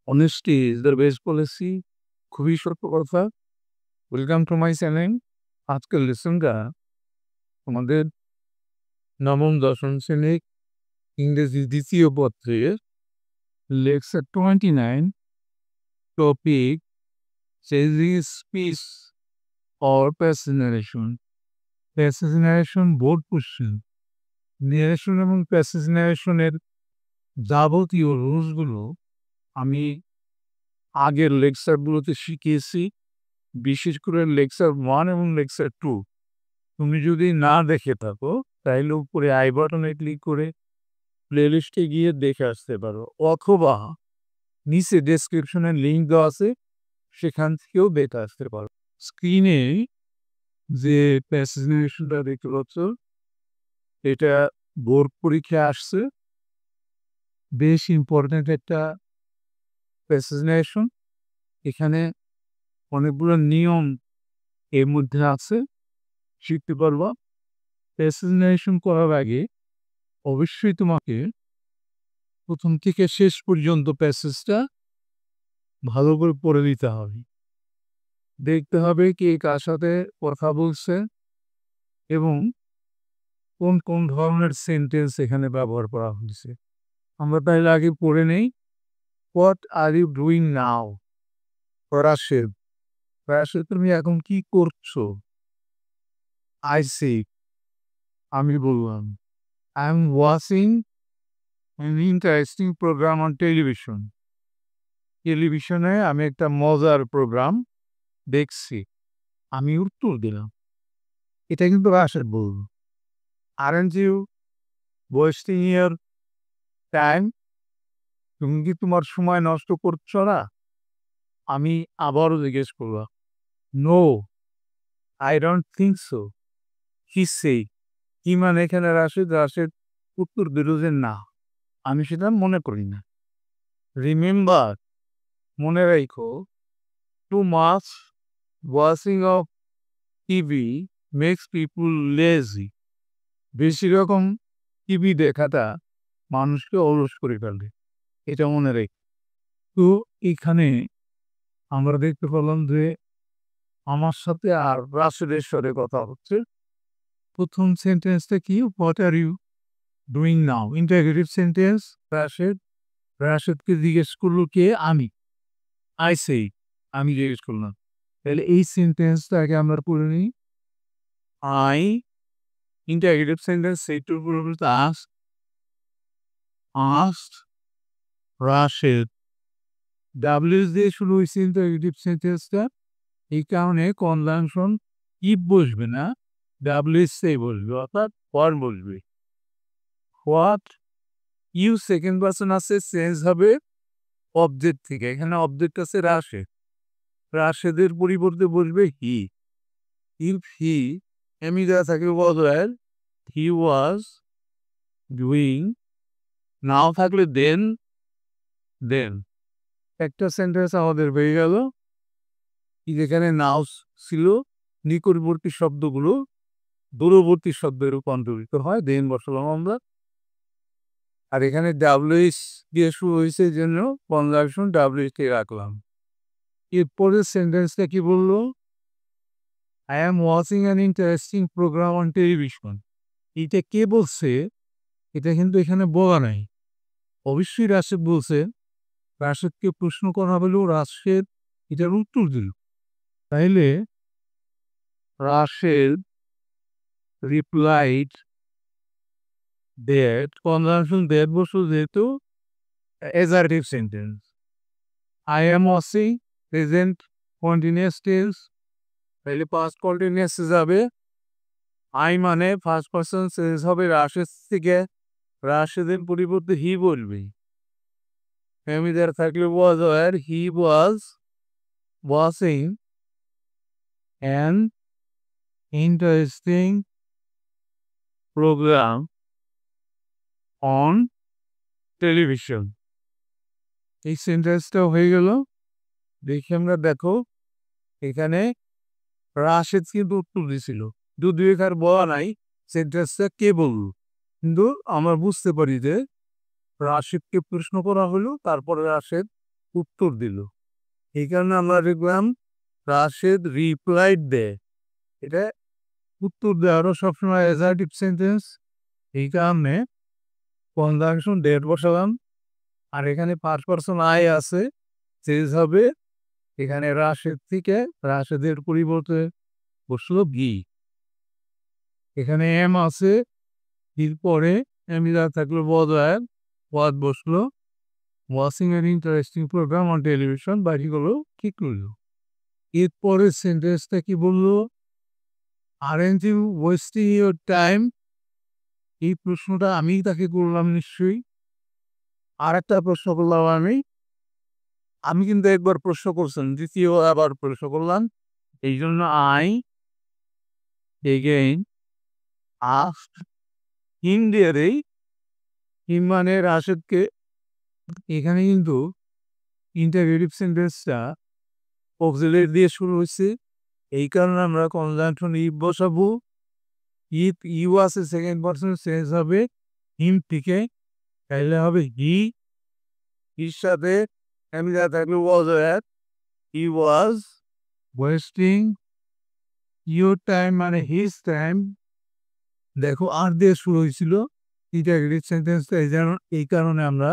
Honesty is the best policy. খুবই সত্য কথা। Welcome to my channel. আজকের লেসনটা আমাদের নবম দশম শ্রেণীর ইংরেজি দ্বিতীয় পত্রের lecture 29 topic changing speech or passage narration. Passage narration board question. Narration এবং প্যাসেজ নারেশনের যাবতীয় রুলসগুলো আমি আগের লেকচারগুলোতে শিখিয়েছি, বিশেষ করে লেকচার 1 এবং লেকচার 2। তুমি যদি না দেখে থাকো তাহলে উপরে আই বাটনে ক্লিক করে প্লেলিস্টে গিয়ে দেখে আসতে পারো, অথবা নিচে ডেসক্রিপশনে লিঙ্ক দেওয়া আছে, সেখান থেকেও দেখে আসতে পারো। স্ক্রিনে যে প্যাসেজ নারেশনটা দেখতে পাচ্ছ, এটা বোর্ড পরীক্ষা আসছে, বেশ ইম্পর্ট্যান্ট একটা প্যাসেজ নারেশন। এখানে অনেকগুলো নিয়ম এর মধ্যে আছে, শিখতে পারবা। প্যাসেজ নারেশন করার আগে অবশ্যই তোমাকে প্রথম থেকে শেষ পর্যন্ত প্যাসেজটা ভালো করে পড়ে নিতে হবে। দেখতে হবে কে কার সাথে কথা বলছে এবং কোন কোন ধরনের সেন্টেন্স এখানে ব্যবহার করা হয়েছে। আমরা তাহলে আগে পড়ে নেই। What are you doing now? Rashed, Rashed তুমি এখন কি করছো? আই সে, আমি বললাম, I am watching an interesting program on television. টেলিভিশনে আমি একটা মজার প্রোগ্রাম দেখছি। আমি উত্তর দিলাম। এটা কিন্তু রাশেদ বলল। Aren't you wasting your time? তুমি কি তোমার সময় নষ্ট করছো না? আমি আবারও জিজ্ঞেস করলাম। No, I don't think so. He said, কি মানে এখানে রাশেদ? রাশেদ উত্তর দিল যে না, আমি সেটা মনে করি না। রিমেম্বার, মনে রাখো, too much watching of TV makes people lazy. বেশি রকম টিভি দেখাটা মানুষকে অলস করে ফেলে, এটা মনে রেখ। তো এখানে আমরা দেখতে পেলাম যে আমার সাথে আর রাশেদের সাথে কথা হচ্ছে। প্রথম সেন্টেন্সটা কি? What are you doing now? Interrogative sentence. Rashed, রাশেদকে জিজ্ঞেস করলো কে? আমি। আই সেই, আমি জিজ্ঞেস করলাম। তাহলে এই সেন্টেন্সটা আগে আমরা পড়ে নিই। আই, ইন্টারগেটিভ সেন্টেন্স, সেইটার উপর আস্ক, আস্কড রাশেদ। ডাব্লিউএস দিয়ে শুরু হয়েছে ইন্টারগেটিভ সেন্টেন্সটা, এই কারণে কনজাংশন ইফ বসবে না, ডাব্লিউএস বসবে, অর্থাৎ হোয়াট বসবে। হোয়াট, ইউ সেকেন্ড পারসন আছে, চেঞ্জ হবে অবজেক্ট থেকে। এখানে অবজেক্ট আছে রাশেদ, রাশেদের পরিবর্তে বসবে হি। ইফ হি, এমনি দেওয়া থাকে ওয়াজ, হি ওয়াজ ডুইং, নাও থাকলে দেন, দেন। একটা সেন্টেন্স আমাদের হয়ে গেল। যেখানে নাও ছিল, নিকটবর্তী শব্দগুলো দূরবর্তী শব্দে রূপান্তরিত হয়, দেন বসালাম আমরা। আর এখানে ডাব্লিউএস দিয়ে শুরু হয়েছে, জন্য কনজাংশন ডাব্লিউএস কে রাখলাম। এরপরের সেন্টেন্সটা কি বললো? I am watching an interesting programme on television. এইটা কে বলছে? এটা কিন্তু এখানে বলা নাই। অবশ্যই রাশেদ বলছে। রাশেদকে প্রশ্ন করা হলেও রাশেদ এটার উত্তর দিল। তাইলে Rashed replied that, conjunction that বসল যেহেতু assertive sentence. I am watching present continuous tense, তাহলে পাস্ট কন্টিনিউয়াসে যাবে। আই মানে ফার্স্ট পারসন চেঞ্জ হবে রাশেদ থেকে, রাশেদের পরিবর্তে হি বলবে। ফ্যামিলিয়ার থাকলে was, were he was watching an interesting programme on television. এই সেন্টেন্সটা হয়ে গেল। দেখি আমরা, দেখো এখানে রাশেদ কিন্তু উত্তর দিয়েছিল, যদিও এখানে বলা নাই সেন্টেন্সটা কে বলল, কিন্তু আমরা বুঝতে পারি যে রাশেদকে প্রশ্ন করা হলো, তারপরে রাশেদ উত্তর দিল। এই কারণে আমরা দেখলাম রাশেদ রিপ্লাইড দেয়, এটা উত্তর দেওয়ারও সবসময় অ্যাসার্টিভ সেন্টেন্স। এই কারণে কনজাংশন ডেট বসালাম। আর এখানে ফার্স্ট পারসন আই আছে, চেঞ্জ হবে। এখানে রাশেদ থেকে রাশেদের পরিবর্তে বসলো ভি। এখানে এম আছে, এরপরে এমনি থাকলো ওয়াদ বসলো। Watching an interesting programme on television, বাকিগুলো ঠিক করলো। এরপরে সেন্টেন্সটা কি বললো, aren't you wasting your time? এই প্রশ্নটা আমি তাকে করলাম নিশ্চয়ই। আর একটা প্রশ্ন করলাম আমি কিন্তু একবার প্রশ্ন করছেন, দ্বিতীয় আবার প্রশ্ন করলাম। এই জন্য আই এগেইন আস্কড হিম দিয়েই, হিম মানে রাশেদকে। এখানে কিন্তু ইন্টারোগেটিভ সেন্টেন্সটা অক্সিলারি দিয়ে শুরু হয়েছে, এই কারণে আমরা কনজাংশন ইফ বসাবো। ইফ ইউ আছে সেকেন্ড পারসন, চেঞ্জ হবে হিম থেকে, তাহলে হবে হি। হির সাথে আমি যা থাকলে ওয়াজ এট, হি ওয়াজ ওয়েস্টিং ইউর টাইম মানে হিজ টাইম। দেখো আর দিয়ে শুরু হয়েছিল ইন্টারোগেটিভ সেন্টেন্সটা, এই কারণে আমরা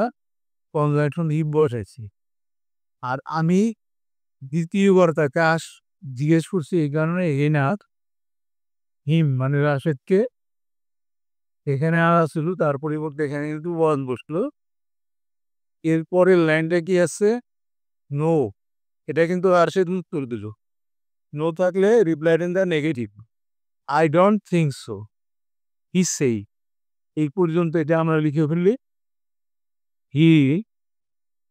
কনজাংশন ইফ বসাইছি। আর আমি দ্বিতীয়বার তাকে জিজ্ঞেস করছি, এই কারণে এনার হিম মানে রাশেদকে এখানে আসলো, তার পরিবর্তে এখানে কিন্তু ওয়াজ বসলো। এরপরের লাইনটা কি আছে, নো, এটা কিন্তু রাশেদ উত্তর দিল। নো থাকলে replied in the negative, I don't think so, he said. এই পর্যন্ত এটা আমরা লিখে ফেললি। He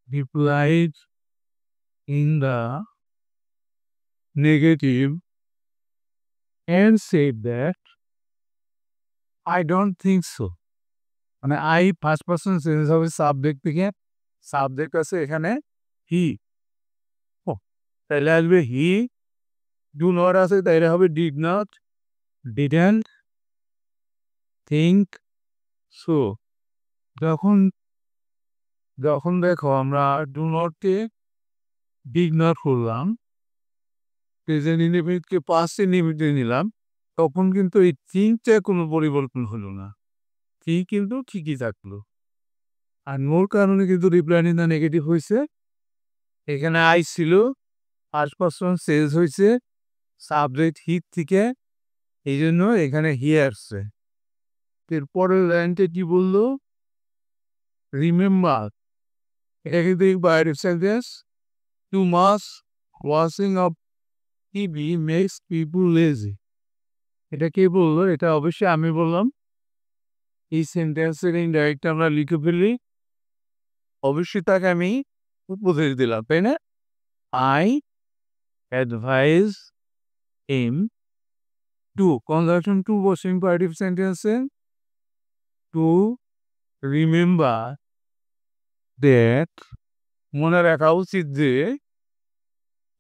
replied in the negative and said that I don't think so. মানে আই ফার্স্ট পারসন চেঞ্জ হবে সাবজেক্ট থেকে, সাবজেক্ট আছে এখানে হি, তাহলে আসবে হি। ডু নট আছে, তাইলে হবে did not, didn't think so. যখন যখন দেখো আমরা ডু নটকে ডিড নট করলাম, প্রেজেন্ট ইনডিফিনিটকে পাস্ট ইনডিফিনিটে নিলাম, তখন কিন্তু এই থিঙ্কটা কোনো পরিবর্তন হলো না, থিঙ্ক কিন্তু ঠিকই থাকলো। আর নোর কারণে কিন্তু রিপ্লাইড ইন দ্য নেগেটিভ হয়েছে। এখানে আই ছিল, ফার্স্ট পারসন চেঞ্জ হয়েছে সাবজেক্ট হিট থেকে, এই জন্য এখানে হি আসছে। এরপরের লাইনটা কি বললো, রিমেম্বার, এটা কিন্তু imperative sentence. Too much watching of TV makes people lazy. এটা কে বললো, এটা অবশ্যই আমি বললাম। এই সেন্টেন্সের ইনডাইরেক্ট আমরা লিখে ফেলি, অবশ্যই তাকে আমি উপদেশ দিলাম, তাই না? I advise him to, conjunction to বসে ইম্পারেটিভ সেন্টেন্সে, টু রিমেম্বার দ্যাট, মনে রাখা উচিত যে,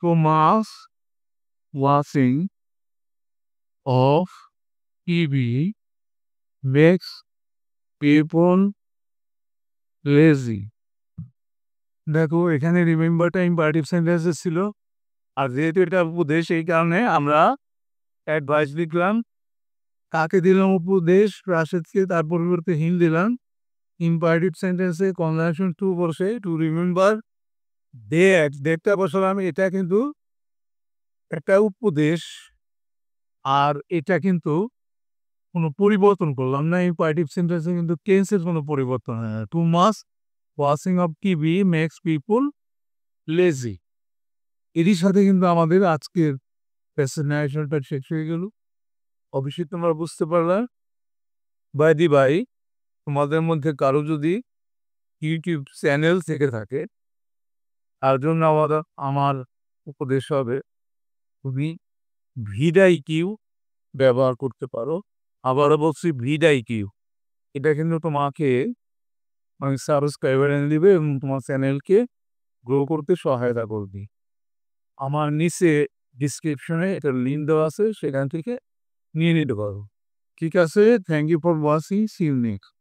too much watching of TV makes people lazy. দেখো এখানে রিমেম্বারটা ইম্পারেটিভ সেন্টেন্সে ছিল, আর যেহেতু এটা উপদেশ এই কারণে আমরা অ্যাডভাইস লিখলাম। কাকে দিলাম উপদেশ, রাশেদকে, তার পরিবর্তে হিম দিলাম। ইম্পারেটিভ সেন্টেন্সে কনজাংশন টু বসে, টু রিমেম্বার ডেটটা বসালাম। এটা কিন্তু একটা উপদেশ, আর এটা কিন্তু কোনো পরিবর্তন করলাম না। ইম্পারেটিভ সেন্টেন্সে কিন্তু টেন্সের কোনো পরিবর্তন হয় না। Too much watching of TV makes people lazy. এরই সাথে কিন্তু আমাদের আজকের প্রেজেন্টেশনটা শেষ হয়ে গেল। অবশ্যই তোমরা বুঝতে পারলা। বাই দি বাই, তোমাদের মধ্যে কারো যদি ইউটিউব চ্যানেল থেকে থাকে, তার জন্য আমার উপদেশ হবে, তুমি ভিডআইকিউ ব্যবহার করতে পারো। আবারও বলছি ভিডআইকিউ, এটা কিন্তু তোমাকে সাবস্ক্রাইবার এনে দিবে এবং তোমার চ্যানেলকে গ্রো করতে সহায়তা করবে। আমার নিচে ডিসক্রিপশনে এটা লিঙ্ক দেওয়া আছে, সেখান থেকে নিয়ে নিতে পারো। ঠিক আছে, thank you for watching, see you next.